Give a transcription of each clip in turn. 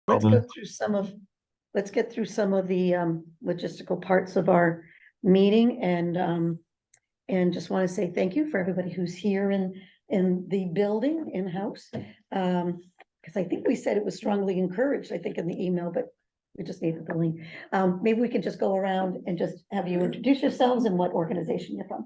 Let's go through some of, let's get through some of the logistical parts of our meeting and just want to say thank you for everybody who's here in the building in-house. Because I think we said it was strongly encouraged, I think in the email, but we just needed the link. Maybe we can just go around and just have you introduce yourselves and what organization you're from.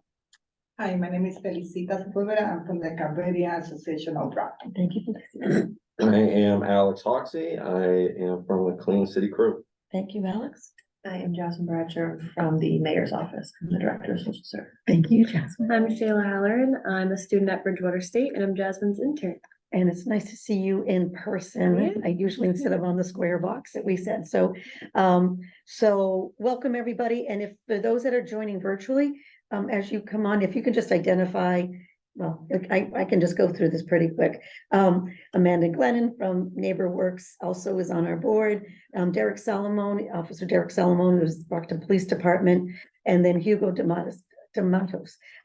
Hi, my name is Felicita Sepulveda. I'm from the Caribbean Association of Brockton. Thank you, Felicita. I am Alex Hoxie. I am from the Clean City Crew. Thank you, Alex. I am Jasmine Bratcher from the Mayor's Office. I'm the Director of Social Service. Thank you, Jasmine. I'm Shayla Halloran. I'm a student at Bridgewater State and I'm Jasmine's intern. And it's nice to see you in person. Yeah. I usually sit up on the square box that we said. So, so welcome everybody. And if for those that are joining virtually, as you come on, if you can just identify, well, I can just go through this pretty quick. Amanda Glennon from NeighborWorks also is on our board. Derek Solomon, Officer Derek Solomon, who's the Brockton Police Department, and then Hugo D'Amatos,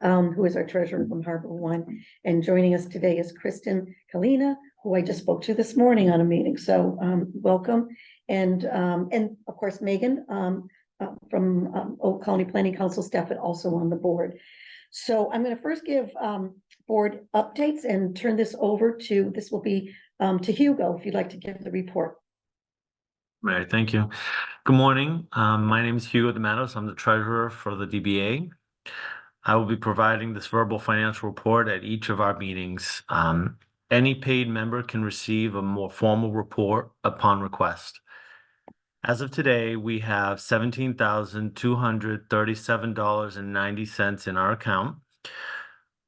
who is our treasurer from Harbor One. And joining us today is Kristen Kalina, who I just spoke to this morning on a meeting. So welcome. And of course, Megan from Oak Colony Planning Council staff and also on the board. So I'm going to first give board updates and turn this over to, this will be to Hugo, if you'd like to give the report. Right, thank you. Good morning. My name is Hugo D'Amatos. I'm the treasurer for the DBA. I will be providing this verbal financial report at each of our meetings. Any paid member can receive a more formal report upon request. As of today, we have $17,237.90 in our account.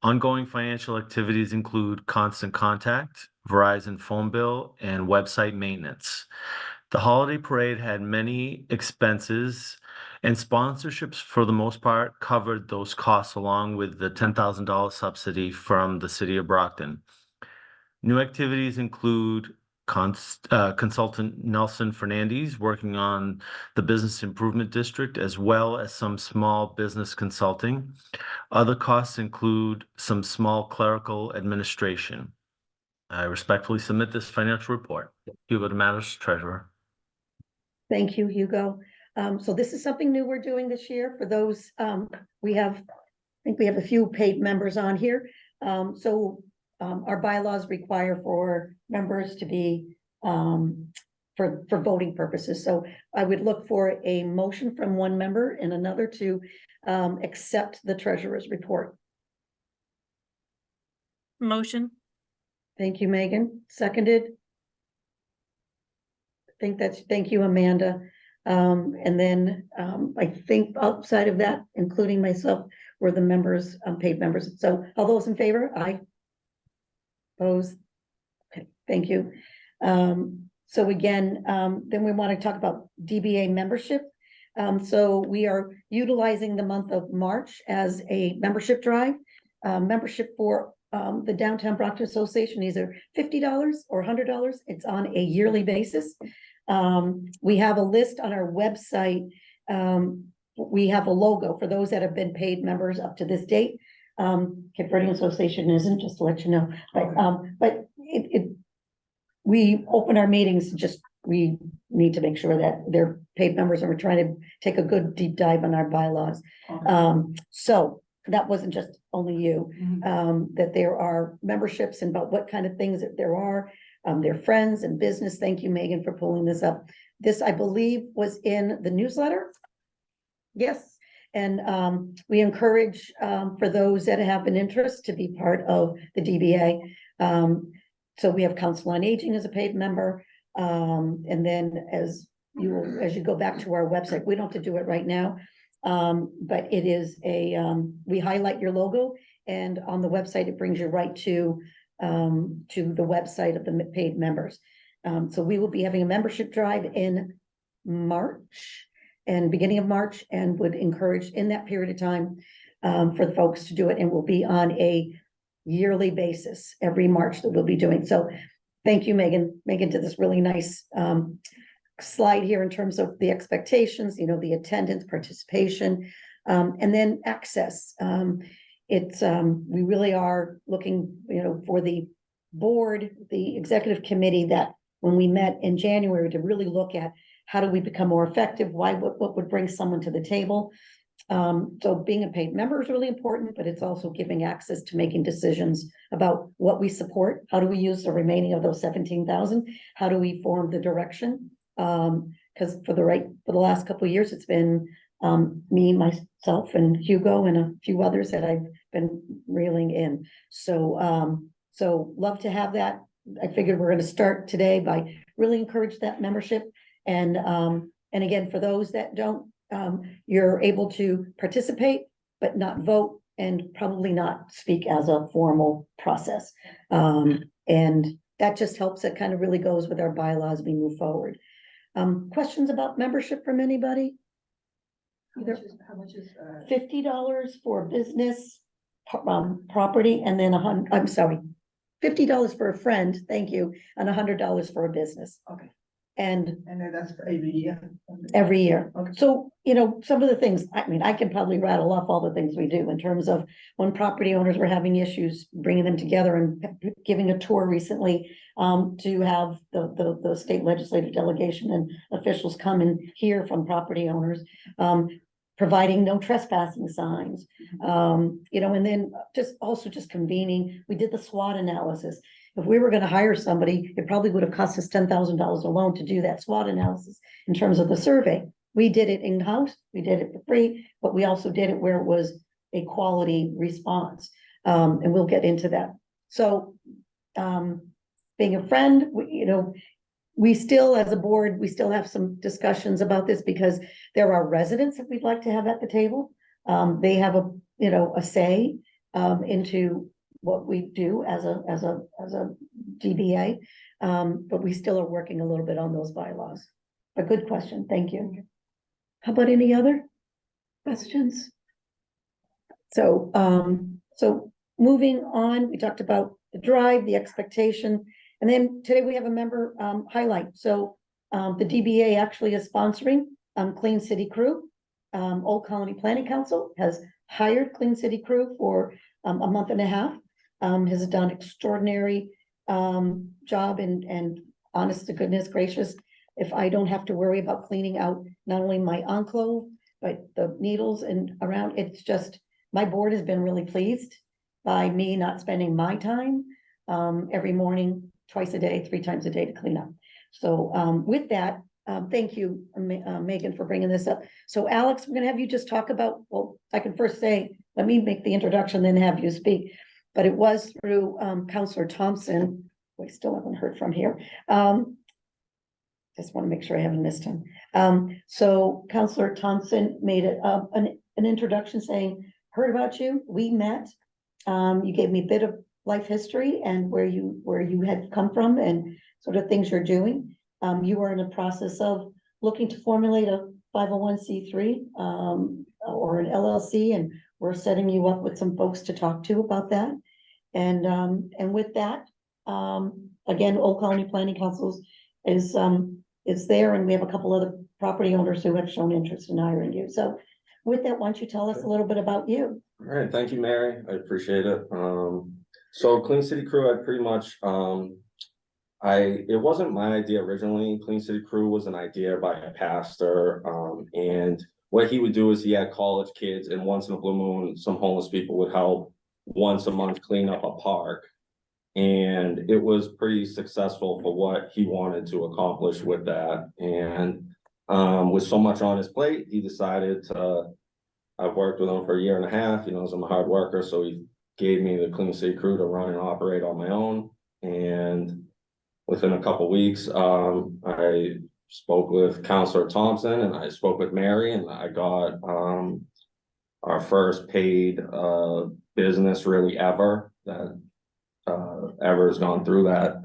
Ongoing financial activities include constant contact, Verizon phone bill, and website maintenance. The holiday parade had many expenses, and sponsorships, for the most part, covered those costs along with the $10,000 subsidy from the city of Brockton. New activities include consultant Nelson Fernandez working on the business improvement district, as well as some small business consulting. Other costs include some small clerical administration. I respectfully submit this financial report. Hugo D'Amatos, treasurer. Thank you, Hugo. So this is something new we're doing this year for those, I think we have a few paid members on here. Our bylaws require for members to be, for voting purposes. So I would look for a motion from one member and another to accept the treasurer's report. Motion. Thank you, Megan. Seconded. Thank you, Amanda. And then I think outside of that, including myself, were the members, paid members. So all those in favor? Aye. Opposed? Okay, thank you. So again, then we want to talk about DBA membership. So we are utilizing the month of March as a membership drive. Membership for the Downtown Brockton Association, either $50 or $100. It's on a yearly basis. We have a list on our website. We have a logo for those that have been paid members up to this date. Cape Verdean Association isn't, just to let you know, but we open our meetings, just we need to make sure that they're paid members, and we're trying to take a good deep dive on our bylaws. So that wasn't just only you, that there are memberships and about what kind of things that there are, their friends and business. Thank you, Megan, for pulling this up. This, I believe, was in the newsletter. Yes. And we encourage for those that have an interest to be part of the DBA. So we have Council on Aging as a paid member. And then as you go back to our website, we don't have to do it right now. But it is we highlight your logo, and on the website, it brings you right to the website of the paid members. So we will be having a membership drive in March and beginning of March, and would encourage in that period of time for the folks to do it. And we'll be on a yearly basis every March that we'll be doing. So thank you, Megan. Megan did this really nice slide here in terms of the expectations, the attendance, participation, and then access. We really are looking, for the board, the executive committee that when we met in January to really look at how do we become more effective? What would bring someone to the table? So being a paid member is really important, but it's also giving access to making decisions about what we support. How do we use the remaining of those 17,000? How do we form the direction? Because for the last couple of years, it's been me, myself, and Hugo, and a few others that I've been reeling in. So love to have that. I figured we're going to start today by really encourage that membership. And again, for those that don't, you're able to participate, but not vote, and probably not speak as a formal process. And that just helps. It kind of really goes with our bylaws as we move forward. Questions about membership from anybody? How much is $50 for business, property, and then $50 for a friend, thank you, and $100 for a business. Okay. And then that's for every year? every year. Okay. So, some of the things, I mean, I can probably rattle off all the things we do in terms of when property owners were having issues, bringing them together and giving a tour recently, to have the state legislative delegation and officials come and hear from property owners, providing no trespassing signs, and then just convening. We did the SWOT analysis. If we were going to hire somebody, it probably would have cost us $10,000 alone to do that SWOT analysis in terms of the survey. We did it in-house, we did it for free, but we also did it where it was a quality response. And we'll get into that. So, being a friend, we still, as a board, we still have some discussions about this because there are residents that we'd like to have at the table. They have a say, into what we do as a DBA, but we still are working a little bit on those bylaws. A good question, thank you. How about any other questions? So moving on, we talked about the drive, the expectation, and then today we have a member highlight. So the DBA actually is sponsoring Clean City Crew. Old Colony Planning Council has hired Clean City Crew for a month and a half. Has done extraordinary job, and honest to goodness gracious, if I don't have to worry about cleaning out not only my enclave, but the needles and around, it's just, my board has been really pleased by me not spending my time every morning, twice a day, 3 times a day to clean up. So with that, thank you, Megan, for bringing this up. So Alex, we're gonna have you just talk about, well, I can first say, let me make the introduction, then have you speak. But it was through Counselor Thompson, who I still haven't heard from here. Just want to make sure I haven't missed him. So Counselor Thompson made an introduction saying, heard about you, we met. You gave me a bit of life history and where you had come from and sort of things you're doing. You were in a process of looking to formulate a 501c3 or an LLC, and we're setting you up with some folks to talk to about that. And with that, again, Old Colony Planning Council is there, and we have a couple other property owners who have shown interest in hiring you. So with that, why don't you tell us a little bit about you? All right, thank you, Mary. I appreciate it. So Clean City Crew, I pretty much, it wasn't my idea originally. Clean City Crew was an idea by a pastor, and what he would do is he had college kids, and once in a blue moon, some homeless people would help once a month clean up a park. And it was pretty successful for what he wanted to accomplish with that. And with so much on his plate, he decided to, I've worked with him for 1.5 years, he knows I'm a hard worker, so he gave me the Clean City Crew to run and operate on my own. And within a couple of weeks, I spoke with Counselor Thompson and I spoke with Mary, and I got our first paid business really ever that ever has gone through that.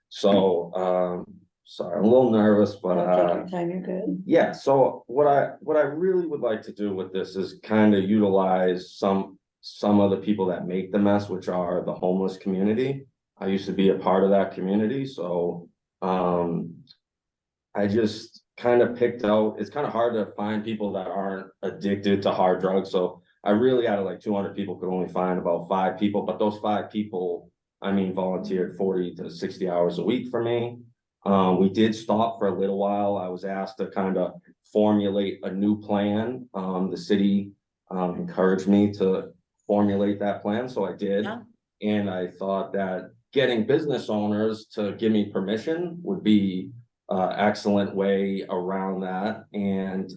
So sorry, I'm a little nervous, but Take your time, you're good. yeah. So what I really would like to do with this is kind of utilize some of the people that make the mess, which are the homeless community. I used to be a part of that community, so I just kind of picked out, it's kind of hard to find people that aren't addicted to hard drugs. So I really, out of like 200 people, could only find about 5 people, but those 5 people, I mean, volunteered 40 to 60 hours a week for me. We did stop for a little while. I was asked to kind of formulate a new plan. The city encouraged me to formulate that plan, so I did. Yeah. And I thought that getting business owners to give me permission would be excellent way around that. And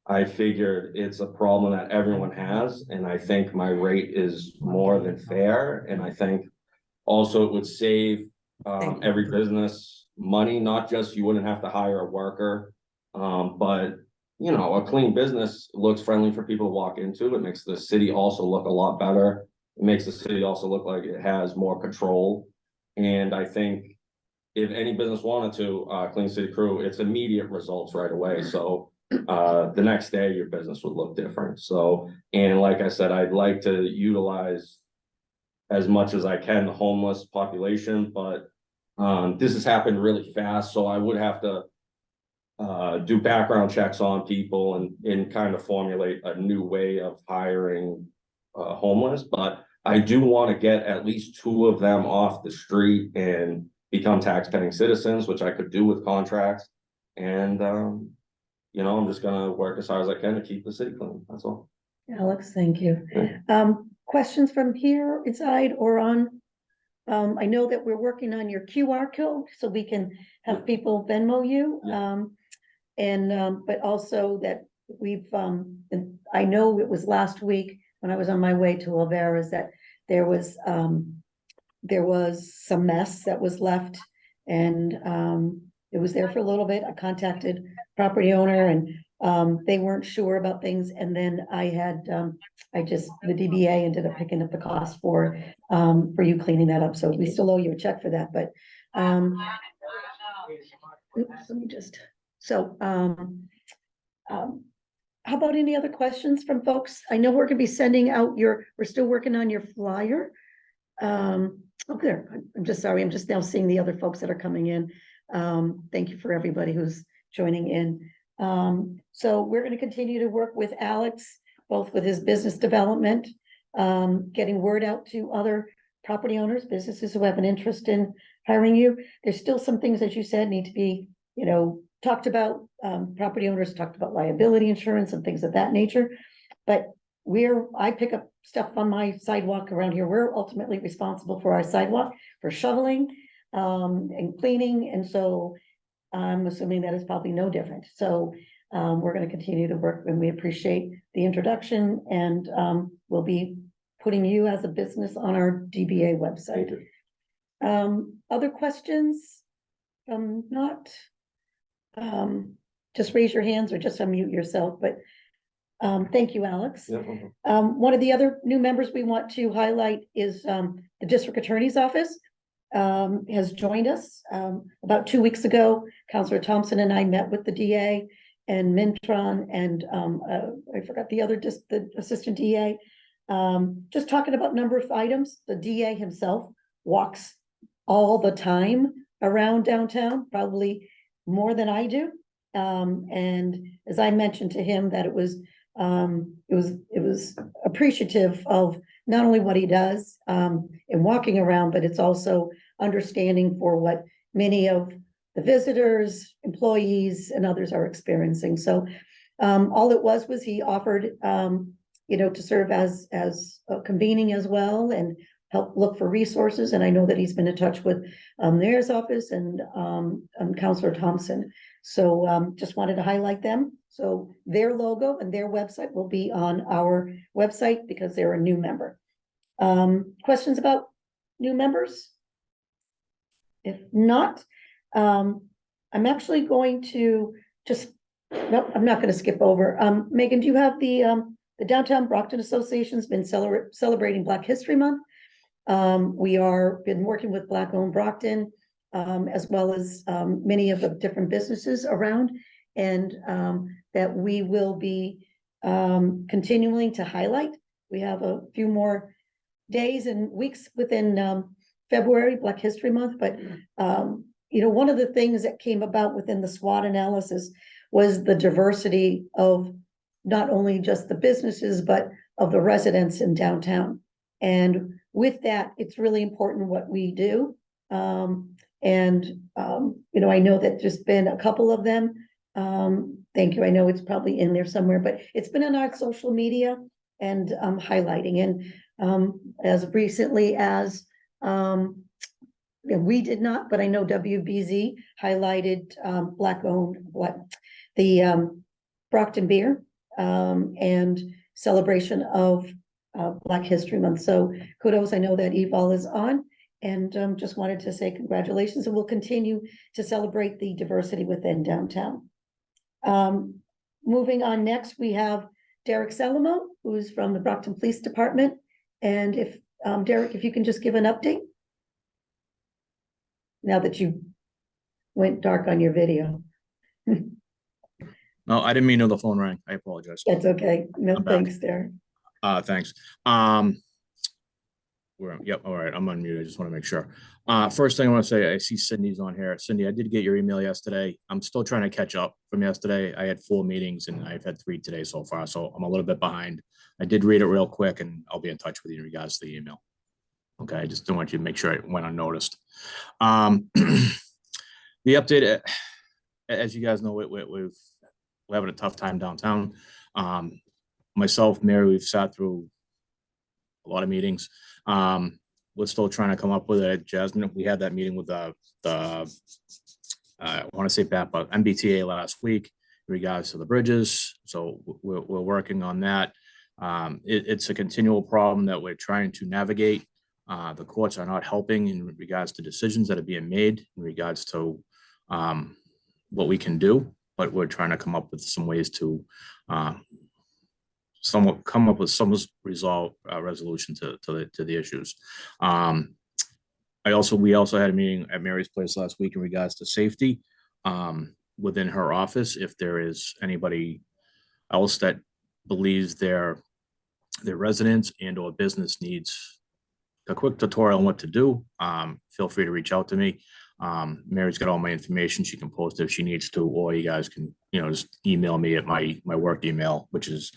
I figured it's a problem that everyone has, and I think my rate is more than fair. And I think also it would save Thank you. every business money, not just you wouldn't have to hire a worker. But you know, a clean business looks friendly for people to walk into. It makes the city also look a lot better. It makes the city also look like it has more control. And I think if any business wanted to clean city crew, it's immediate results right away. So the next day your business would look different. So, and like I said, I'd like to utilize as much as I can the homeless population, but this has happened really fast, so I would have to do background checks on people and kind of formulate a new way of hiring homeless. But I do want to get at least 2 of them off the street and become tax-paying citizens, which I could do with contracts. And you know, I'm just gonna work as hard as I can to keep the city clean. That's all. Alex, thank you. Yeah. Questions from here inside or on? I know that we're working on your QR code, so we can have people Venmo you. But also that we've, and I know it was last week when I was on my way to Lavera's that there was some mess that was left, and it was there for a little bit. I contacted property owner and they weren't sure about things, and then I had the DBA ended up picking up the cost for you cleaning that up, so we still owe you a check for that, but oops, let me just, so how about any other questions from folks? I know we're gonna be sending out we're still working on your flyer. Oh, there, I'm just sorry, I'm just now seeing the other folks that are coming in. Thank you for everybody who's joining in. So we're going to continue to work with Alex, both with his business development, getting word out to other property owners, businesses who have an interest in hiring you. There's still some things, as you said, need to be, you know, talked about. Property owners talked about liability insurance and things of that nature. But I pick up stuff on my sidewalk around here. We're ultimately responsible for our sidewalk, for shoveling, and cleaning. And so I'm assuming that is probably no different. So we're going to continue to work, and we appreciate the introduction, and we'll be putting you as a business on our DBA website. Other questions? Not, just raise your hands or just unmute yourself, but thank you, Alex. Yeah. One of the other new members we want to highlight is the district attorney's office has joined us. About 2 weeks ago, Councilor Thompson and I met with the DA and Mintron and I forgot the assistant DA, just talking about number of items. The DA himself walks all the time around downtown, probably more than I do. And as I mentioned to him, that it was appreciative of not only what he does in walking around, but it's also understanding for what many of the visitors, employees, and others are experiencing. So all it was he offered, to serve as convening as well and help look for resources. And I know that he's been in touch with the mayor's office and Councilor Thompson. So just wanted to highlight them. So their logo and their website will be on our website because they're a new member. Questions about new members? If not, I'm actually going to nope, I'm not going to skip over. Megan, do you have the Downtown Brockton Association's been celebrating Black History Month. We are been working with Black Owned Brockton, as well as many of the different businesses around, and that we will be continuing to highlight. We have a few more days and weeks within February, Black History Month, but one of the things that came about within the SWOT analysis was the diversity of not only just the businesses, but of the residents in downtown. And with that, it's really important what we do. And, you know, I know that there's been a couple of them. Thank you. I know it's probably in there somewhere, but it's been on our social media and highlighting. And as recently as we did not, but I know WBZ highlighted the Brockton beer and celebration of Black History Month. So kudos. I know that EVOL is on, and just wanted to say congratulations, and we'll continue to celebrate the diversity within downtown. Moving on, next we have Derek Salamo, who's from the Brockton Police Department. And if Derek, if you can just give an update now that you went dark on your video. No, I didn't mean to, the phone rang. I apologize. That's okay. No, I'm back. thanks, Derek. Thanks. Yep, all right, I'm unmuted. I just want to make sure. First thing I want to say, I see Cindy's on here. Cindy, I did get your email yesterday. I'm still trying to catch up from yesterday. I had 4 meetings and I've had 3 today so far, so I'm a little bit behind. I did read it real quick and I'll be in touch with you in regards to the email. Okay, I just don't want you to make sure it went unnoticed. The update, as you guys know, we're having a tough time downtown. Myself, Mary, we've sat through a lot of meetings. We're still trying to come up with it. Jasmine, we had that meeting with I want to say BAPA, MBTA last week in regards to the bridges. So we're working on that. It's a continual problem that we're trying to navigate. The courts are not helping in regards to decisions that are being made in regards to what we can do, but we're trying to come up with some ways to somewhat come up with some resolution to the issues. We also had a meeting at Mary's place last week in regards to safety within her office. If there is anybody else that believes their residents and or business needs a quick tutorial on what to do, feel free to reach out to me. Mary's got all my information. She can post it if she needs to, or you guys can, just email me at my work email, which is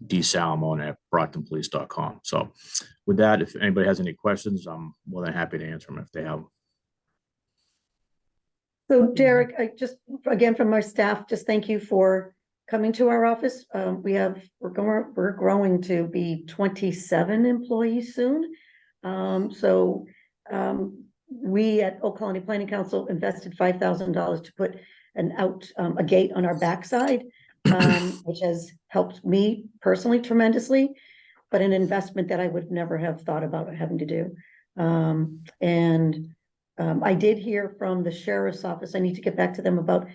dsalmon@brocktonpolice.com. So with that, if anybody has any questions, I'm more than happy to answer them if they have. So Derek, I just, again, from our staff, just thank you for coming to our office. We're growing to be 27 employees soon. We at Oak Colony Planning Council invested $5,000 to put a gate on our backside, which has helped me personally tremendously, but an investment that I would never have thought about having to do. I did hear from the sheriff's office. I need to get back to them about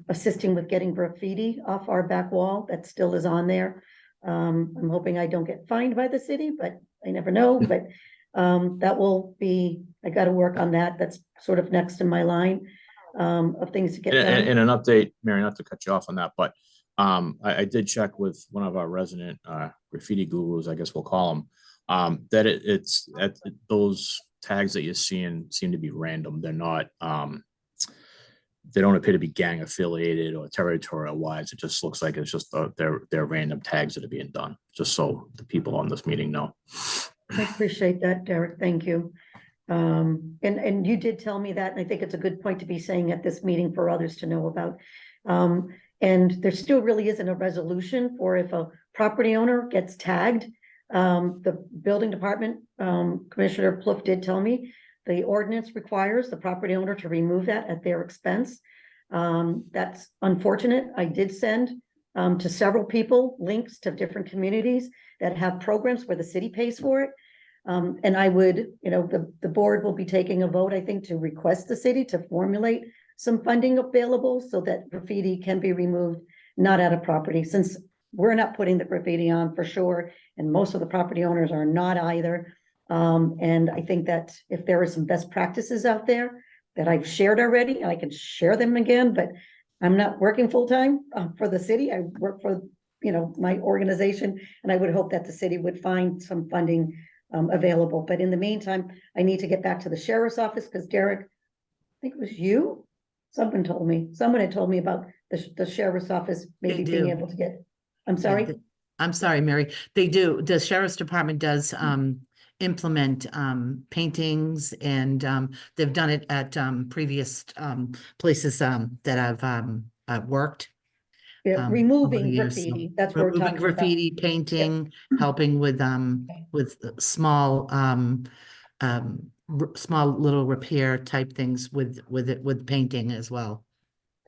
assisting with getting graffiti off our back wall that still is on there. I'm hoping I don't get fined by the city, but I never know. But that will be, I got to work on that. That's sort of next in my line of things to get done. And an update, Mary, not to cut you off on that, but I did check with one of our resident graffiti gurus, I guess we'll call them, that it's those tags that you're seeing seem to be random. They're not, they don't appear to be gang affiliated or territorial wise. It just looks like it's just they're random tags that are being done, just so the people on this meeting know. I appreciate that, Derek. Thank you. And you did tell me that, and I think it's a good point to be saying at this meeting for others to know about. And there still really isn't a resolution for if a property owner gets tagged. The building department, Commissioner Plouffe did tell me the ordinance requires the property owner to remove that at their expense. That's unfortunate. I did send to several people links to different communities that have programs where the city pays for it. And I would, the board will be taking a vote, I think, to request the city to formulate some funding available so that graffiti can be removed, not at a property, since we're not putting the graffiti on for sure. And most of the property owners are not either. And I think that if there are some best practices out there that I've shared already, I can share them again, but I'm not working full-time for the city. I work for, my organization, and I would hope that the city would find some funding available. But in the meantime, I need to get back to the sheriff's office because Derek, I think it was you. Someone had told me about the sheriff's office maybe being able to get, I'm sorry. I'm sorry, Mary. They do. The sheriff's department does implement paintings, and they've done it at previous places that I've worked. Yeah, over the removing years, so graffiti, that's what we're removing talking about. graffiti, painting, helping with small small little repair type things with painting as well.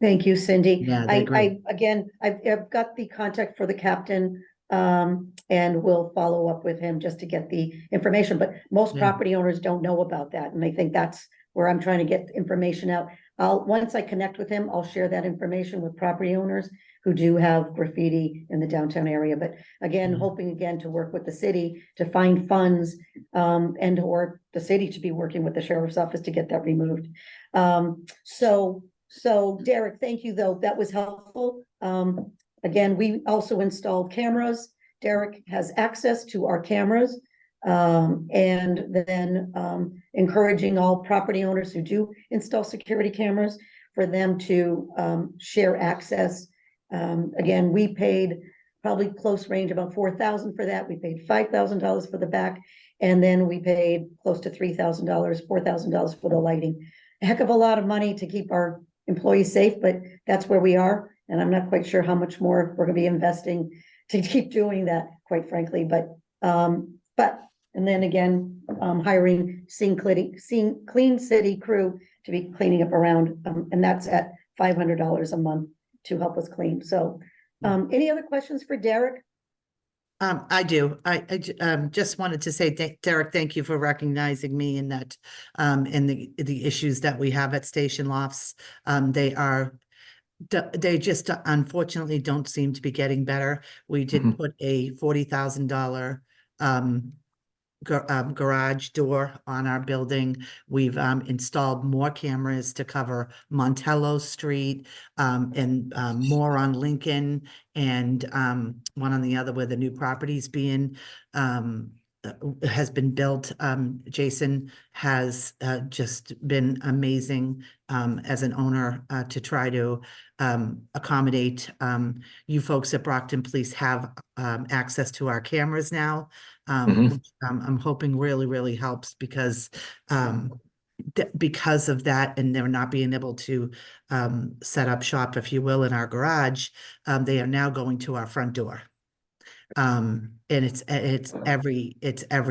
Thank you, Cindy. Yeah, they're great. Again, I've got the contact for the captain, and we'll follow up with him just to get the information, but most Yeah. property owners don't know about that, and I think that's where I'm trying to get information out. Once I connect with him, I'll share that information with property owners who do have graffiti in the downtown area, but again, Mhm. hoping again to work with the city to find funds, and or the city to be working with the sheriff's office to get that removed. So Derek, thank you, though. That was helpful. Again, we also installed cameras. Derek has access to our cameras. And then encouraging all property owners who do install security cameras for them to share access. Again, we paid probably close range about $4,000 for that. We paid $5,000 for the back, and then we paid close to $3,000, $4,000 for the lighting. A heck of a lot of money to keep our employees safe, but that's where we are. And I'm not quite sure how much more we're gonna be investing to keep doing that, quite frankly, but, and then again, hiring clean city crew to be cleaning up around, and that's at $500 a month to help us clean. So, any other questions for Derek? I do. I just wanted to say, Derek, thank you for recognizing me in that, in the issues that we have at station lofts. They just unfortunately don't seem to be getting better. We did Mhm. put a $40,000 garage door on our building. We've installed more cameras to cover Montello Street, and more on Lincoln, and one on the other where the new property's being has been built. Jason has just been amazing as an owner to try to accommodate. You folks at Brockton Police have access to our cameras now. Mhm. Which, I'm hoping really helps because because of that, and they're not being able to set up shop, if you will, in our garage, they are now going to our front door. And it's every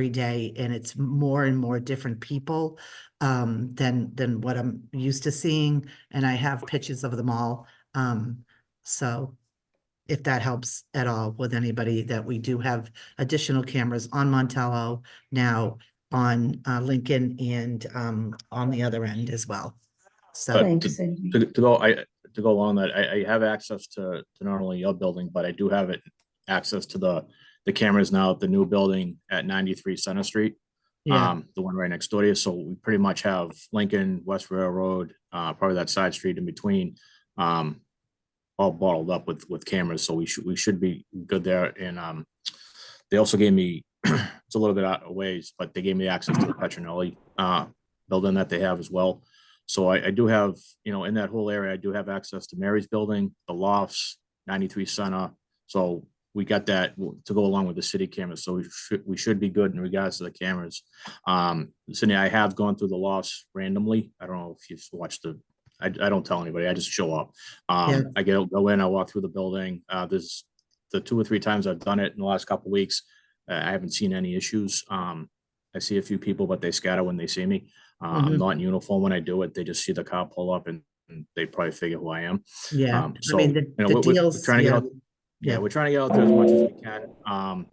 day, and it's more and more different people than what I'm used to seeing, and I have pictures of them all. So if that helps at all with anybody, that we do have additional cameras on Montello now, on Lincoln, and on the other end as well. So But Thanks, Cindy. to go along that, I have access to not only your building, but I do have access to the cameras now at the new building at 93 Center Street. yeah, The one right next door to you. So we pretty much have Lincoln, West Railroad, probably that side street in between, all bottled up with cameras. So we should be good there. And they also gave me, it's a little bit out of ways, but they gave me access to the Petronelli building that they have as well. So I do have, in that whole area, I do have access to Mary's building, the lofts, 93 Center. So we got that to go along with the city cameras. So we should be good in regards to the cameras. Cindy, I have gone through the lofts randomly. I don't know if you've watched I don't tell anybody. I just show up. Yeah. I go in, I walk through the building. There's the 2 or 3 times I've done it in the last couple of weeks. I haven't seen any issues. I see a few people, but they scatter when they see me. I'm not in uniform when I do it. They just see the car pull up and they probably figure who I am. yeah. I So, mean, the we're deals, trying to get out. yeah. Yeah, we're trying to get out there as much as we can.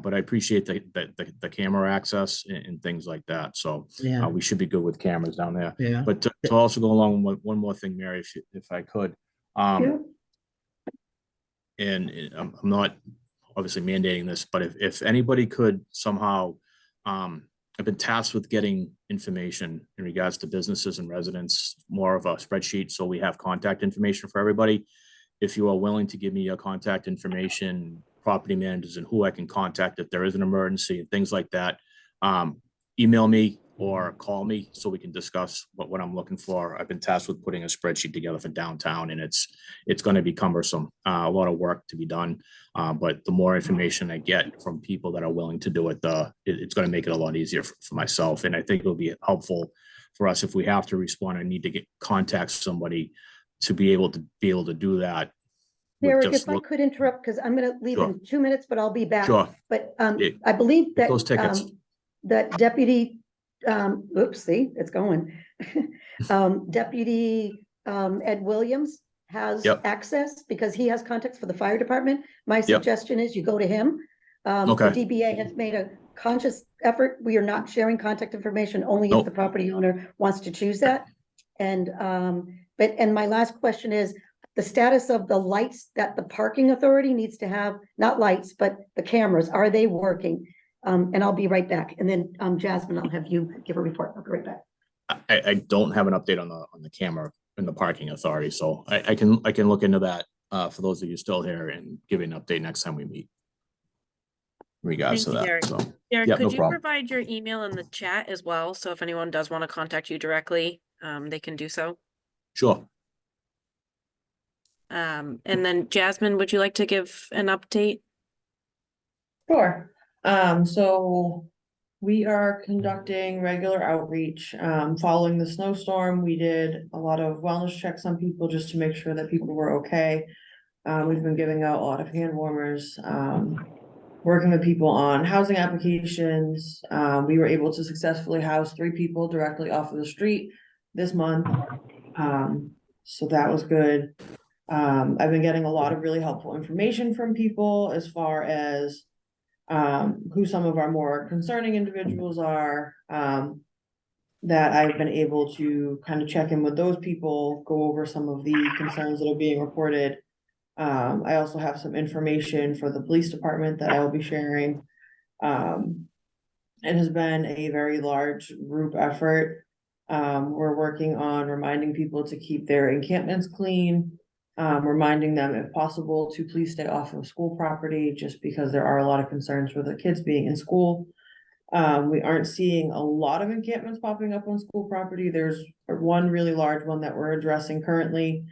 But I appreciate the camera access and things like that. So Yeah. we should be good with cameras down there. Yeah. But to also go along with one more thing, Mary, if I could. Yeah. And I'm not obviously mandating this, but if anybody could somehow, I've been tasked with getting information in regards to businesses and residents, more of a spreadsheet, so we have contact information for everybody. If you are willing to give me your contact information, property managers, and who I can contact if there is an emergency and things like that, email me, or call me so we can discuss what I'm looking for. I've been tasked with putting a spreadsheet together for downtown, and it's going to be cumbersome, a lot of work to be done. But the more information I get from people that are willing to do it, it's going to make it a lot easier for myself. And I think it'll be helpful for us if we have to respond and need to contact somebody to be able to do that. with Derek, just if I look- could interrupt, because I'm gonna leave Sure. in 2 minutes, but I'll be back. Sure. But Yeah. I believe that those tickets. that deputy, oops, see, it's going. Deputy Ed Williams has Yep. access because he has contacts for the fire department. My suggestion is you go to him. The Okay. DBA has made a conscious effort. We are not sharing contact information only if Nope. the property owner wants to choose that. And and my last question is the status of the lights that the parking authority needs to have, not lights, but the cameras, are they working? And I'll be right back. And then Jasmine, I'll have you give a report. I'll be right back. I don't have an update on the camera in the parking authority, so I can look into that for those of you still here and give you an update next time we meet. In regards to Thank you, that, Derek. so Derek, Yep, could no you problem. provide your email in the chat as well? So if anyone does want to contact you directly, they can do so. sure. And then Jasmine, would you like to give an update? Sure. So we are conducting regular outreach. Following the snowstorm, we did a lot of wellness checks on people just to make sure that people were okay. We've been giving out a lot of hand warmers, working with people on housing applications. We were able to successfully house 3 people directly off of the street this month. So that was good. I've been getting a lot of really helpful information from people as far as who some of our more concerning individuals are, that I've been able to kind of check in with those people, go over some of the concerns that are being reported. I also have some information for the police department that I will be sharing. It has been a very large group effort. We're working on reminding people to keep their encampments clean. Reminding them, if possible, to please stay off of school property, just because there are a lot of concerns for the kids being in school. We aren't seeing a lot of encampments popping up on school property. There's one really large one that we're addressing currently.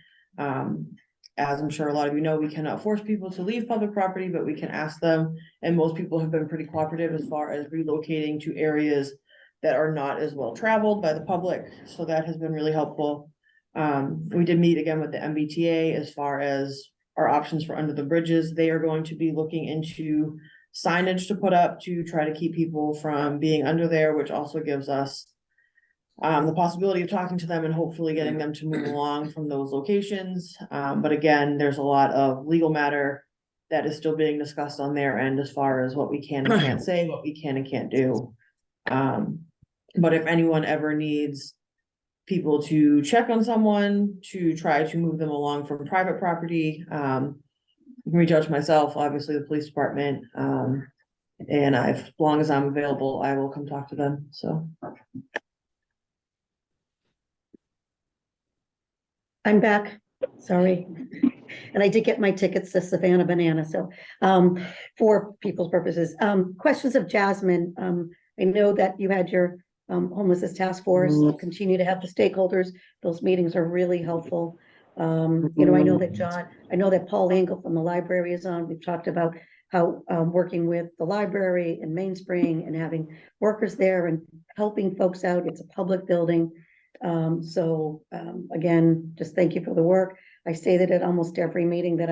As I'm sure a lot of you know, we cannot force people to leave public property, but we can ask them. And most people have been pretty cooperative as far as relocating to areas that are not as well traveled by the public. So that has been really helpful. We did meet again with the MBTA as far as our options for under the bridges. They are going to be looking into signage to put up to try to keep people from being under there, which also gives us the possibility of talking to them and hopefully getting them to move along from those locations. But again, there's a lot of legal matter that is still being discussed on their end as far as what we can and can't say, what we can and can't do. But if anyone ever needs people to check on someone, to try to move them along from private property, you can reach out to myself, obviously the police department. And as long as I'm available, I will come talk to them, so. I'm back, sorry. And I did get my tickets to Savannah Banana, so for people's purposes. Questions of Jasmine. I know that you had your homelessness task force, continue to have the stakeholders. Those meetings are really helpful. You know, I know that Paul Engel from the library is on. We've talked about how working with the library in Mainspring and having workers there and helping folks out. It's a public building. Again, just thank you for the work. I say that at almost every meeting that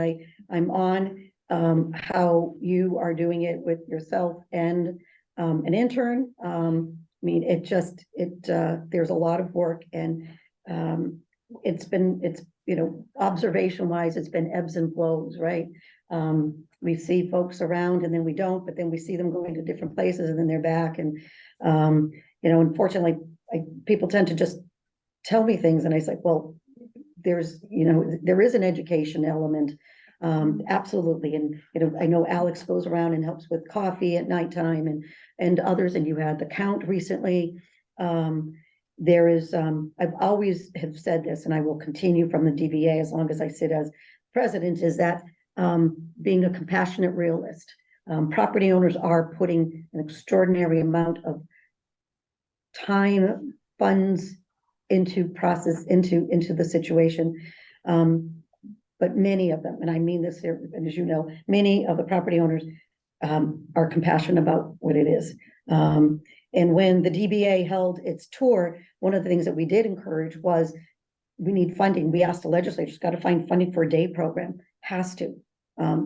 I'm on, how you are doing it with yourself and an intern. I mean, there's a lot of work and it's you know, observation wise, it's been ebbs and flows, right? We see folks around and then we don't, but then we see them going to different places and then they're back. And, you know, unfortunately, people tend to just tell me things and I say, well, there is an education element. Absolutely. And, you know, I know Alex goes around and helps with coffee at nighttime and others, and you had the count recently. There is, I've always have said this, and I will continue from the DBA as long as I sit as president, is that being a compassionate realist, property owners are putting an extraordinary amount of time, funds into the situation. But many of them, and I mean this here, and as you know, many of the property owners are compassionate about what it is. And when the DBA held its tour, one of the things that we did encourage was we need funding. We asked the legislature's got to find funding for a day program, has to,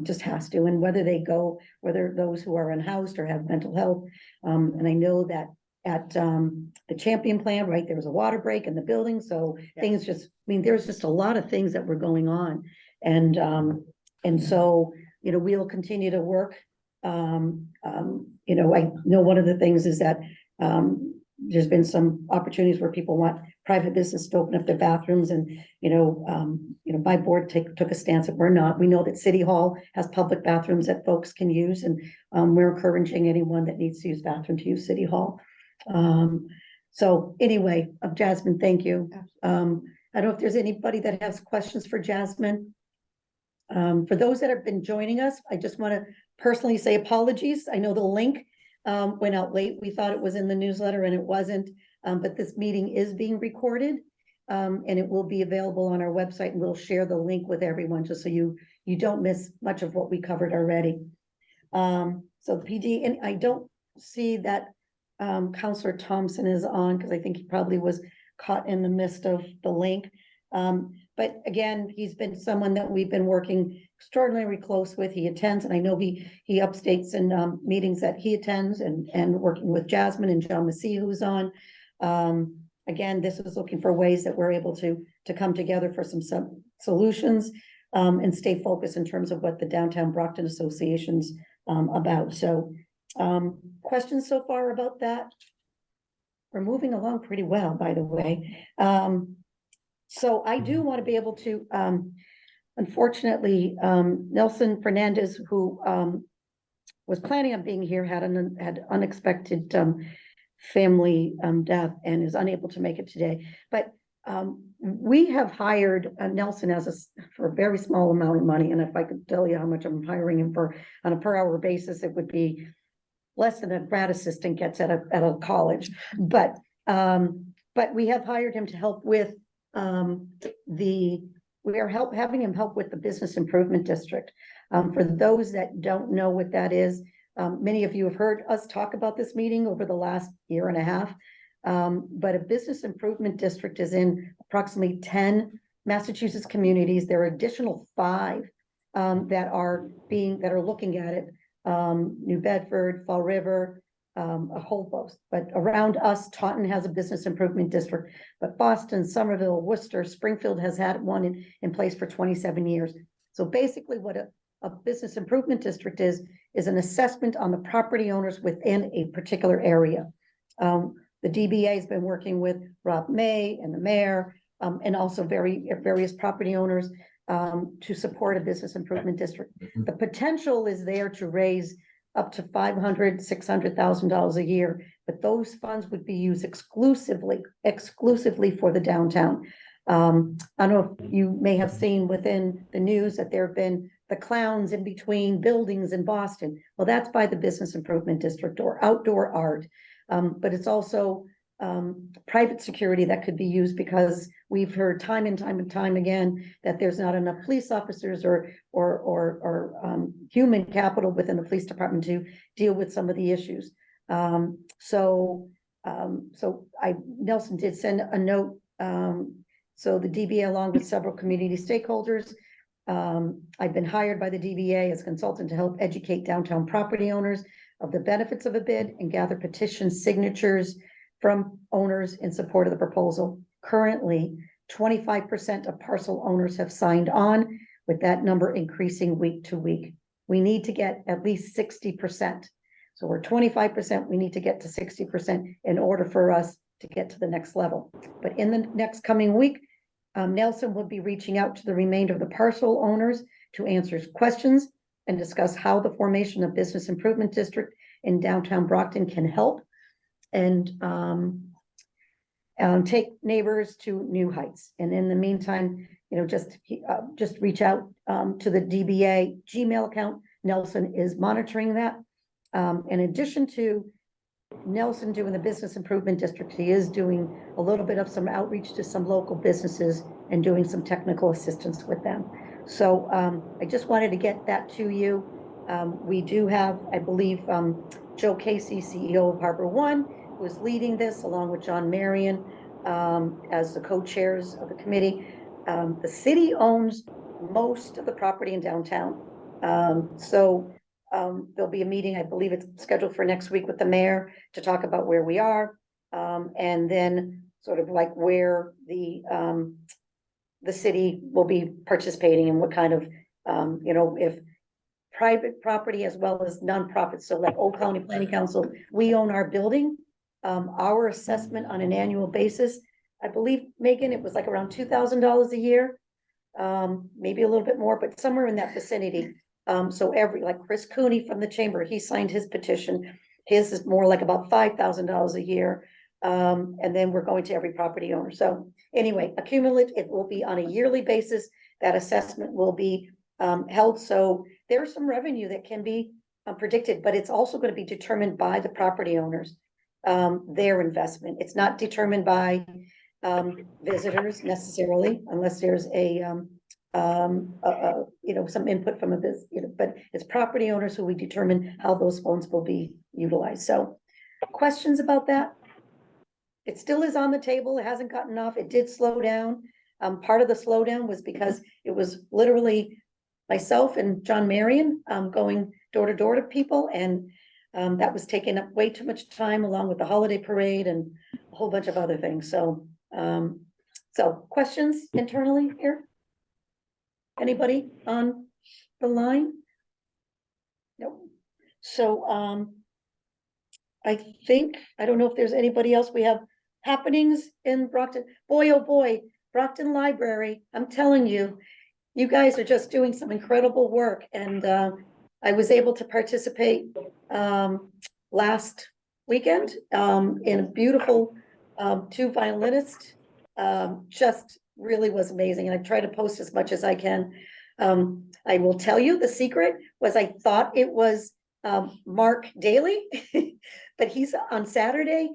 just has to. And whether they go, whether those who are unhoused or have mental health. And I know that at the Champion Plan, right, there was a water break in the building. So things just, I mean, there's just a lot of things that were going on. And so, you know, we'll continue to work. You know, I know one of the things is that there's been some opportunities where people want private business to open up their bathrooms, and you know, my board took a stance that we're not. We know that City Hall has public bathrooms that folks can use, and we're encouraging anyone that needs to use bathroom to use City Hall. So anyway, Jasmine, thank you. I don't know if there's anybody that has questions for Jasmine. For those that have been joining us, I just want to personally say apologies. I know the link went out late. We thought it was in the newsletter and it wasn't, but this meeting is being recorded, and it will be available on our website, and we'll share the link with everyone just so you don't miss much of what we covered already. So the PD, and I don't see that Councillor Thompson is on, because I think he probably was caught in the midst of the link. But again, he's been someone that we've been working extraordinarily close with. He attends, and I know he updates in meetings that he attends, and working with Jasmine and John Massey, who's on. Again, this is looking for ways that we're able to come together for some solutions, and stay focused in terms of what the Downtown Brockton Association's about. So questions so far about that? We're moving along pretty well, by the way. So I do want to be able to, unfortunately, Nelson Fernandez, who was planning on being here, had unexpected family death and is unable to make it today. But we have hired Nelson for a very small amount of money. And if I could tell you how much I'm hiring him for on a per hour basis, it would be less than a grad assistant gets at a college. But we have hired him to help with we are having him help with the Business Improvement District. For those that don't know what that is, many of you have heard us talk about this meeting over the last year and a half. But a Business Improvement District is in approximately 10 Massachusetts communities. There are additional 5 that are looking at it. New Bedford, Fall River, a whole host, but around us, Taunton has a Business Improvement District, but Boston, Somerville, Worcester, Springfield has had one in place for 27 years. So basically what a Business Improvement District is an assessment on the property owners within a particular area. The DBA has been working with Rob May and the mayor, and also various property owners to support a Business Improvement District. The potential is there to raise up to $500,000, $600,000 a year, but those funds would be used exclusively for the downtown. I don't know if you may have seen within the news that there have been the clowns in between buildings in Boston. Well, that's by the Business Improvement District, or outdoor art. But it's also private security that could be used, because we've heard time and time again that there's not enough police officers or human capital within the police department to deal with some of the issues. So Nelson did send a note. So the DBA, along with several community stakeholders, I've been hired by the DBA as consultant to help educate downtown property owners of the benefits of a bid and gather petition signatures from owners in support of the proposal. Currently, 25% of parcel owners have signed on, with that number increasing week to week. We need to get at least 60%. So we're 25%, we need to get to 60% in order for us to get to the next level. But in the next coming week, Nelson will be reaching out to the remainder of the parcel owners to answer questions and discuss how the formation of Business Improvement District in downtown Brockton can help and take neighbors to new heights. And in the meantime, you know, just reach out to the DBA Gmail account. Nelson is monitoring that. In addition to Nelson doing the Business Improvement District, he is doing a little bit of some outreach to some local businesses and doing some technical assistance with them. So I just wanted to get that to you. We do have, I believe, Joe Casey, CEO of Harbor One, who is leading this along with John Marion as the co-chairs of the committee. The city owns most of the property in downtown. There'll be a meeting, I believe it's scheduled for next week with the mayor to talk about where we are. And then sort of like where the city will be participating and what kind of, if private property as well as nonprofits. So like Old Colony Planning Council, we own our building. Our assessment on an annual basis, I believe, Megan, it was like around $2,000 a year. Maybe a little bit more, but somewhere in that vicinity. So like Chris Cooney from the chamber, he signed his petition. His is more like about $5,000 a year. And then we're going to every property owner. So anyway, accumulate, it will be on a yearly basis. That assessment will be held. So there's some revenue that can be predicted, but it's also going to be determined by the property owners, their investment. It's not determined by visitors necessarily, unless there's some input from a business, but it's property owners who we determine how those funds will be utilized. So questions about that? It still is on the table. It hasn't gotten off. It did slow down. Part of the slowdown was because it was literally myself and John Marion going door to door to people, and that was taking up way too much time along with the holiday parade and a whole bunch of other things. So questions internally here? Anybody on the line? Nope. So I don't know if there's anybody else. We have happenings in Brockton. Boy, oh boy, Brockton Library. I'm telling you, you guys are just doing some incredible work. And I was able to participate last weekend in a beautiful two violinists. Just really was amazing. And I try to post as much as I can. I will tell you the secret was I thought it was Mark Daly, but he's on Saturday.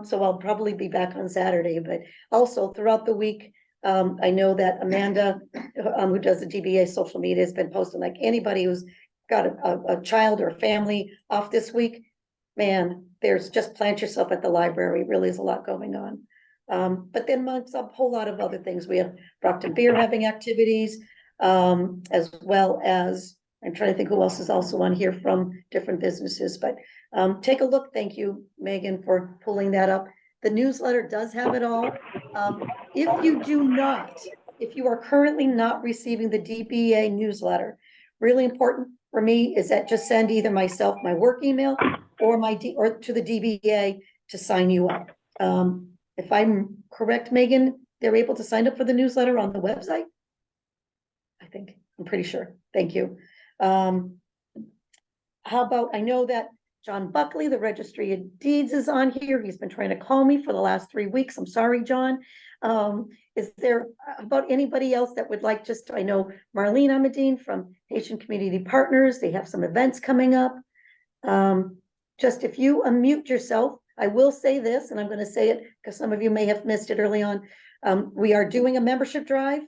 So I'll probably be back on Saturday, but also throughout the week, I know that Amanda, who does the DBA social media, has been posting, like anybody who's got a child or a family off this week, man, there's just plant yourself at the library. Really is a lot going on. But then amongst a whole lot of other things, we have Brockton Beer having activities, as well as, I'm trying to think who else is also on here from different businesses, but take a look. Thank you, Megan, for pulling that up. The newsletter does have it all. If you are currently not receiving the DBA newsletter, really important for me is that just send either myself, my work email, or or to the DBA to sign you up. If I'm correct, Megan, they're able to sign up for the newsletter on the website. I'm pretty sure. Thank you. How about, I know that John Buckley, the Registry of Deeds, is on here. He's been trying to call me for the last 3 weeks. I'm sorry, John. Is there about anybody else that would like I know Marlene Amadine from Haitian Community Partners, they have some events coming up. Just if you unmute yourself, I will say this, and I'm going to say it because some of you may have missed it early on. We are doing a membership drive.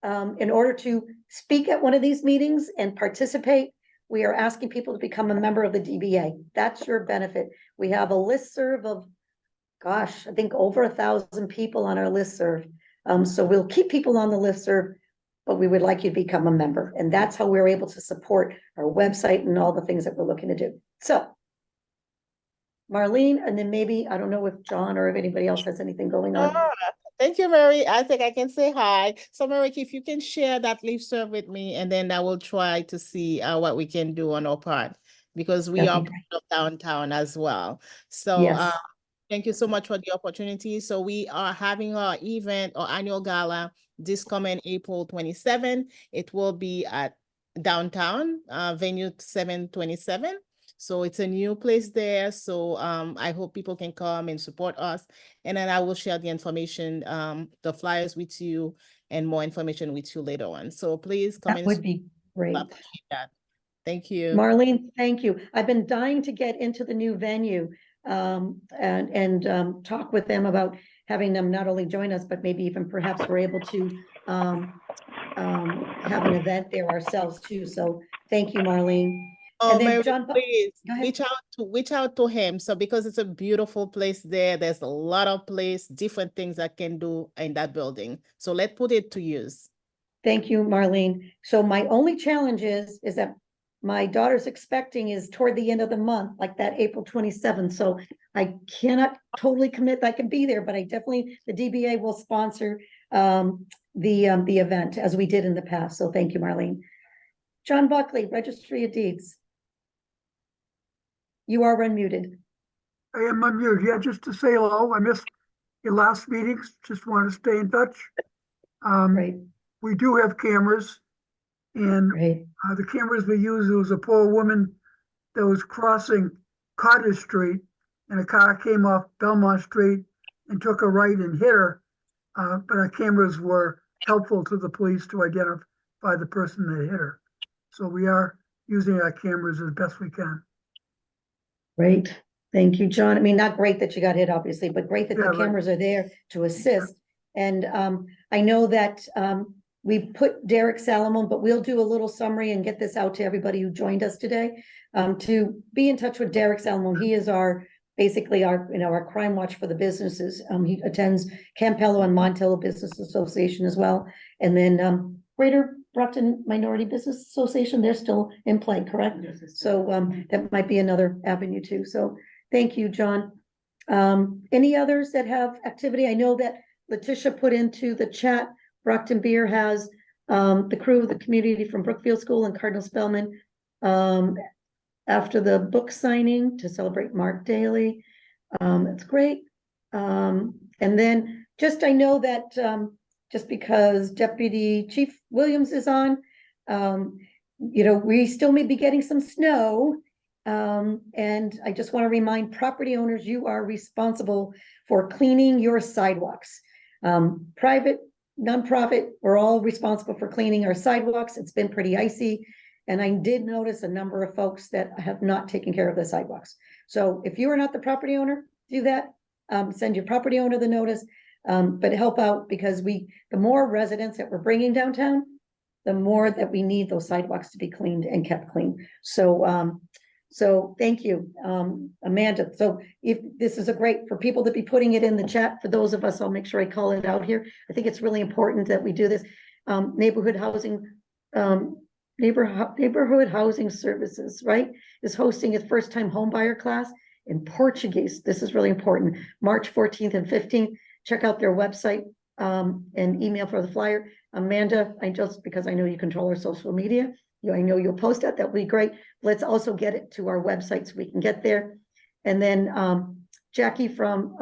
In order to speak at one of these meetings and participate, we are asking people to become a member of the DBA. That's your benefit. We have a listserv of, gosh, I think over 1,000 people on our listserv. So we'll keep people on the listserv, but we would like you to become a member. And that's how we're able to support our website and all the things that we're looking to do. So Marlene, and then maybe, I don't know if John or if anybody else has anything going on. Thank you, Mary. I think I can say hi. So, Mary, if you can share that listserv with me, and then I will try to see what we can do on our part, because we are part of downtown as well. So, Yes. thank you so much for the opportunity. So we are having our event, our annual gala, this coming April 27. It will be at downtown, venue 727. So it's a new place there. So I hope people can come and support us. And then I will share the information, the flyers with you and more information with you later on. So please come That would be great. Thank you. Marlene, thank you. I've been dying to get into the new venue. and talk with them about having them not only join us, but maybe even perhaps we're able to have an event there ourselves too. So thank you, Marlene. Oh, And then Mary, John, please go ahead. reach out to him. So because it's a beautiful place there, there's a lot of different things I can do in that building. So let's put it to use. Thank you, Marlene. So my only challenge is that my daughter's expecting is toward the end of the month, like that April 27th. So I cannot totally commit that I can be there, but I definitely, the DBA will sponsor the event as we did in the past. So thank you, Marlene. John Buckley, Registry of Deeds. You are unmuted. I am unmuted. Yeah, just to say hello. I missed your last meetings. Just want to stay in touch. Great, We do have cameras, and great. the cameras we use, there was a poor woman that was crossing Cottage Street, and a car came off Belmont Street and took a right and hit her. But our cameras were helpful to the police to identify the person that hit her. So we are using our cameras as best we can. Great. Thank you, John. I mean, not great that you got hit, obviously, but great that Yeah, the right. cameras are there to assist. And I know that we put Derek Salomon, but we'll do a little summary and get this out to everybody who joined us today. To be in touch with Derek Salomon. He is basically our crime watch for the businesses. He attends Campello and Montello Business Association as well. And then Greater Brockton Minority Business Association, they're still in play, correct? So that might be another avenue too. So thank you, John. Any others that have activity? I know that Letitia put into the chat, Brockton Beer has the crew, the community from Brookfield School and Cardinal Spellman after the book signing to celebrate Mark Daly. That's great. And then just, I know that just because Deputy Chief Williams is on, we still may be getting some snow. And I just want to remind property owners, you are responsible for cleaning your sidewalks. Private, nonprofit, we're all responsible for cleaning our sidewalks. It's been pretty icy. And I did notice a number of folks that have not taken care of the sidewalks. So if you are not the property owner, do that. Send your property owner the notice, but help out, because the more residents that we're bringing downtown, the more that we need those sidewalks to be cleaned and kept clean. So thank you, Amanda. So if this is for people to be putting it in the chat, for those of us, I'll make sure I call it out here. I think it's really important that we do this. Neighborhood Housing Services, right, is hosting its first time home buyer class in Portuguese. This is really important. March 14th and 15th. Check out their website and email for the flyer. Amanda, because I know you control our social media, I know you'll post that. That would be great. Let's also get it to our website so we can get there. And then Jackie from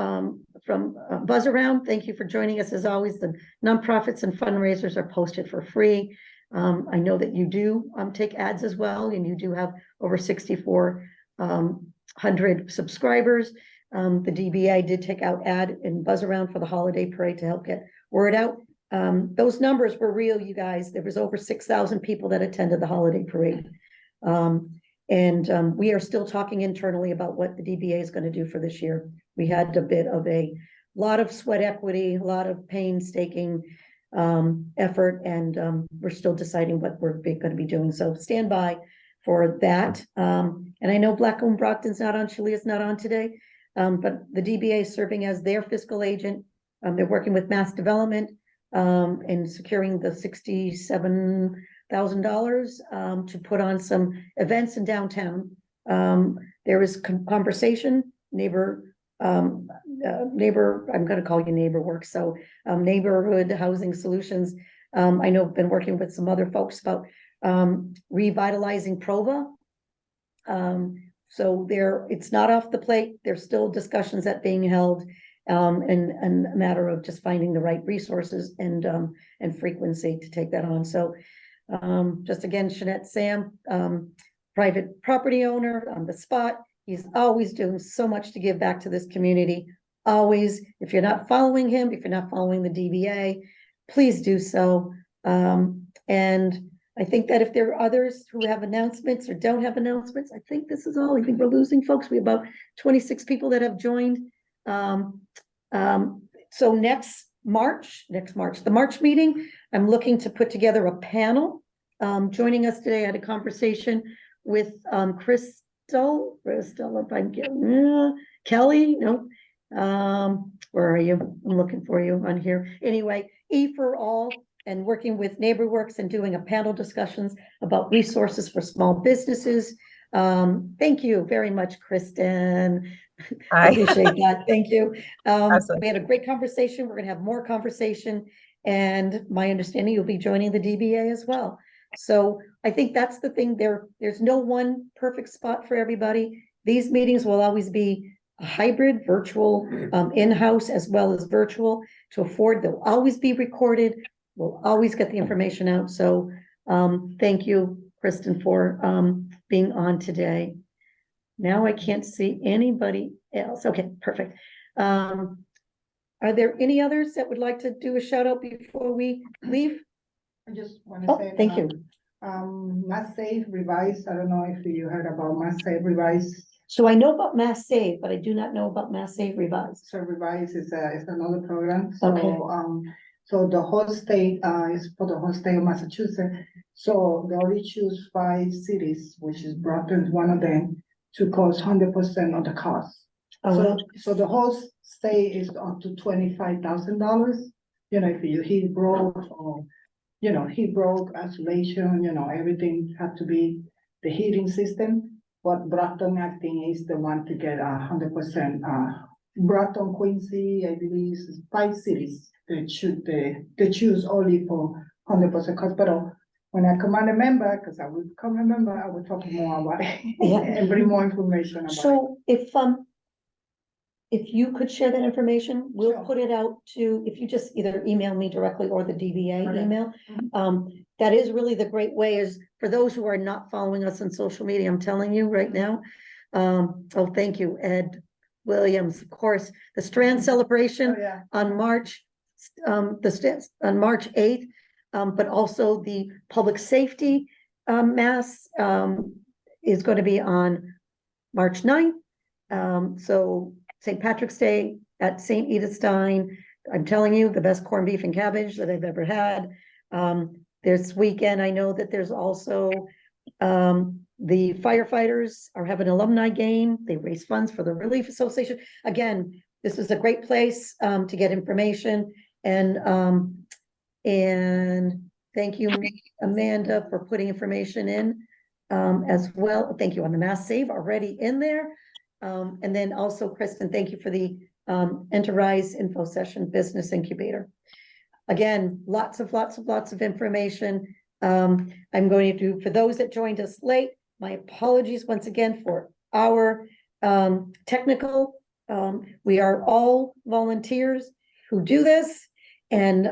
Buzz Around, thank you for joining us. As always, the nonprofits and fundraisers are posted for free. I know that you do take ads as well, and you do have over 6,400 subscribers. The DBA did take out ad in Buzz Around for the holiday parade to help get word out. Those numbers were real, you guys. There was over 6,000 people that attended the holiday parade. And we are still talking internally about what the DBA is going to do for this year. We had a lot of sweat equity, a lot of painstaking effort, and we're still deciding what we're going to be doing. So stand by for that. And I know Black-owned Brockton's not on, Shalia's not on today, but the DBA is serving as their fiscal agent. They're working with Mass Development and securing the $67,000 to put on some events in downtown. There is conversation, I'm going to call you NeighborWorks. So Neighborhood Housing Solutions. I know I've been working with some other folks about revitalizing Prova. So it's not off the plate. There's still discussions that being held, and a matter of just finding the right resources and frequency to take that on. So just again, Shanette Sam, private property owner on the spot. He's always doing so much to give back to this community. Always. If you're not following him, if you're not following the DBA, please do so. And I think that if there are others who have announcements or don't have announcements, I think this is all. I think we're losing folks. We have about 26 people that have joined. So next March, the March meeting, I'm looking to put together a panel. Joining us today, I had a conversation with Crystal, if I'm getting, Kelly, no. Where are you? I'm looking for you on here. Anyway, E for All, and working with NeighborWorks and doing a panel discussions about resources for small businesses. Thank you very much, Kristen. I appreciate that. Thank you. We had a great conversation. We're gonna have more conversation, and my understanding you'll be joining the DBA as well. So I think that's the thing. There's no one perfect spot for everybody. These meetings will always be a hybrid, virtual, in-house as well as virtual to afford. They'll always be recorded. We'll always get the information out. So thank you, Kristen, for being on today. Now I can't see anybody else. Okay, perfect. Are there any others that would like to do a shout out before we leave? I just want to say. Thank you. Mass Save Revise, I don't know if you heard about Mass Save Revise. So I know about Mass Save, but I do not know about Mass Save Revise. So Revise is another program. So, Okay. So the whole state is for the whole state of Massachusetts. So they only choose 5 cities, which is Brockton, one of them, to cost 100% of the cost. Oh, wow. So the whole state is up to $25,000. You know, if he broke or he broke isolation. Everything had to be the heating system. But Brockton, I think, is the one to get 100%. Brockton, Quincy, I believe, is 5 cities. They choose only for 100% cost. But when I come on a member, because I will become a member, I will talk more about it and bring more information about it. So if you could share that information, we'll put it out to, if you just either email me directly or the DBA email. That is really the great way is for those who are not following us on social media, I'm telling you right now. Oh, thank you, Ed Williams, of course, the Strand celebration on March, on March 8th, but also the public safety mass is going to be on March 9th. So St. Patrick's Day at St. Edith Stein. I'm telling you, the best corned beef and cabbage that I've ever had. This weekend, I know that there's also the firefighters are having an alumni game. They raise funds for the Relief Association. Again, this is a great place to get information. And thank you, Amanda, for putting information in as well. Thank you on the Mass Save already in there. And then also, Kristen, thank you for the Enterprise Info Session Business Incubator. Again, lots of information. I'm going to do, for those that joined us late, my apologies once again for our technical. We are all volunteers who do this, and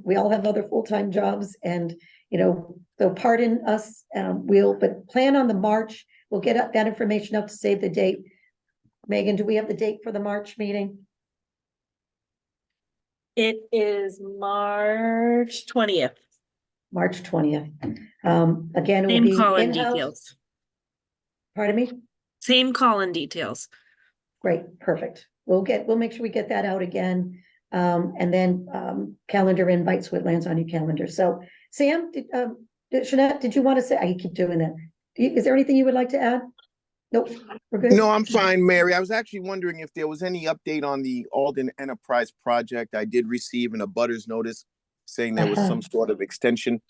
we all have other full-time jobs, and so pardon us. But plan on the March. We'll get that information up to save the date. Megan, do we have the date for the March meeting? It is March 20th. March 20th. Again, it will Same be call-in in-house. details. Pardon me? Same call-in details. Great, perfect. We'll make sure we get that out again. And then calendar invites so it lands on your calendar. So Sam, Jeanette, did you want to say, I keep doing that. Is there anything you would like to add? Nope, we're good. No, I'm fine, Mary. I was actually wondering if there was any update on the Alden Enterprise project. I did receive an abutters notice saying there was some sort of extension,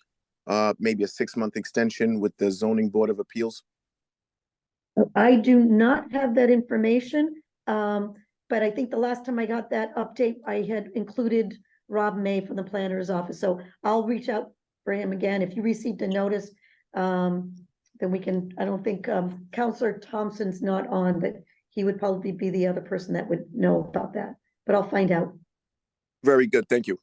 maybe a 6-month extension with the Zoning Board of Appeals. I do not have that information, but I think the last time I got that update, I had included Rob May from the planner's office. So I'll reach out for him again. If you received a notice, then we can, I don't think Counselor Thompson's not on, but he would probably be the other person that would know about that, but I'll find out. Very good, thank you.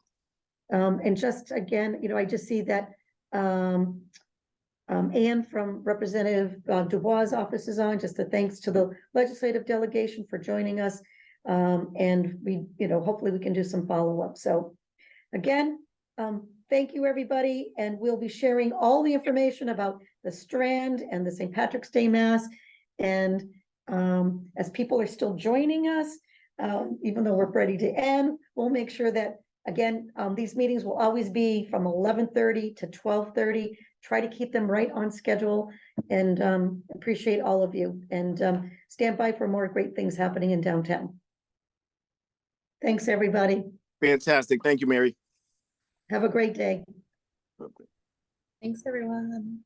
And just again, I just see that Anne from Representative Dubois' office is on, just a thanks to the legislative delegation for joining us. And we, hopefully we can do some follow-up. So again, Thank you, everybody, and we'll be sharing all the information about the Strand and the St. Patrick's Day Mass. And as people are still joining us, even though we're ready to end, we'll make sure that, again, these meetings will always be from 11:30 to 12:30. Try to keep them right on schedule, and appreciate all of you, and stand by for more great things happening in downtown. Thanks, everybody. Fantastic. Thank you, Mary. Have a great day. Okay. Thanks, everyone.